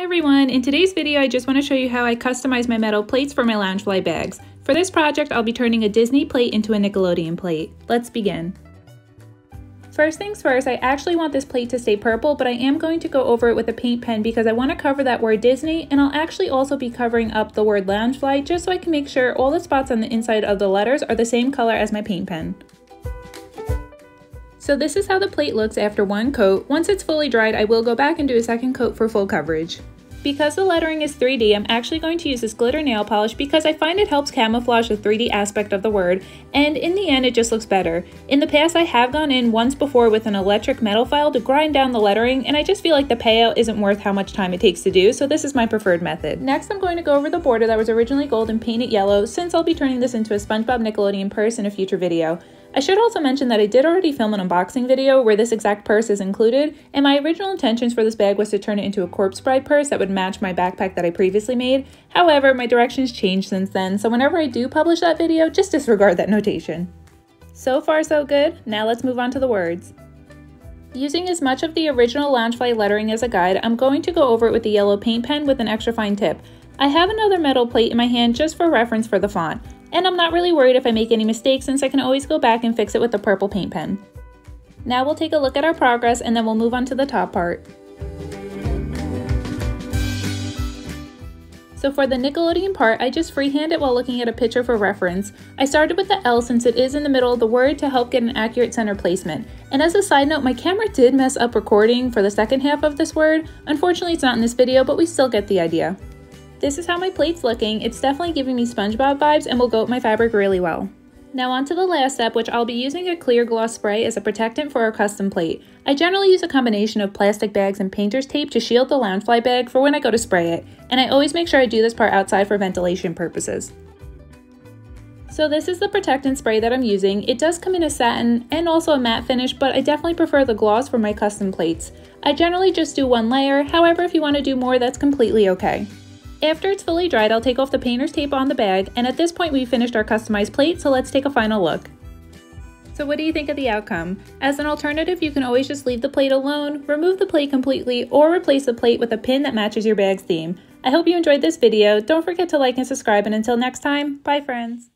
everyone, in today's video I just want to show you how I customize my metal plates for my Loungefly bags. For this project I'll be turning a Disney plate into a Nickelodeon plate. Let's begin. First things first, I actually want this plate to stay purple, but I am going to go over it with a paint pen because I want to cover that word Disney, and I'll actually also be covering up the word Loungefly just so I can make sure all the spots on the inside of the letters are the same color as my paint pen. So this is how the plate looks after one coat. Once it's fully dried, I will go back and do a second coat for full coverage. Because the lettering is 3D, I'm actually going to use this glitter nail polish because I find it helps camouflage the 3D aspect of the word, and in the end it just looks better. In the past I have gone in once before with an electric metal file to grind down the lettering, and I just feel like the payout isn't worth how much time it takes to do, so this is my preferred method. Next I'm going to go over the border that was originally gold and paint it yellow, since I'll be turning this into a SpongeBob Nickelodeon purse in a future video. I should also mention that I did already film an unboxing video where this exact purse is included, and my original intentions for this bag was to turn it into a corpse bride purse that would match my backpack that I previously made. However, my directions changed since then, so whenever I do publish that video, just disregard that notation. So far so good, now let's move on to the words. Using as much of the original Loungefly lettering as a guide, I'm going to go over it with the yellow paint pen with an extra fine tip. I have another metal plate in my hand just for reference for the font, and I'm not really worried if I make any mistakes since I can always go back and fix it with the purple paint pen. Now we'll take a look at our progress and then we'll move on to the top part. So for the Nickelodeon part, I just freehand it while looking at a picture for reference. I started with the L since it is in the middle of the word to help get an accurate center placement. And as a side note, my camera did mess up recording for the second half of this word. Unfortunately, it's not in this video, but we still get the idea. This is how my plate's looking. It's definitely giving me SpongeBob vibes and will go with my fabric really well. Now on to the last step, which I'll be using a clear gloss spray as a protectant for our custom plate. I generally use a combination of plastic bags and painter's tape to shield the Loungefly bag for when I go to spray it, and I always make sure I do this part outside for ventilation purposes. So this is the protectant spray that I'm using. It does come in a satin and also a matte finish, but I definitely prefer the gloss for my custom plates. I generally just do one layer, however if you want to do more, that's completely okay. After it's fully dried, I'll take off the painter's tape on the bag, and at this point we've finished our customized plate, so let's take a final look. So what do you think of the outcome? As an alternative, you can always just leave the plate alone, remove the plate completely, or replace the plate with a pin that matches your bag's theme. I hope you enjoyed this video. Don't forget to like and subscribe, and until next time, bye friends!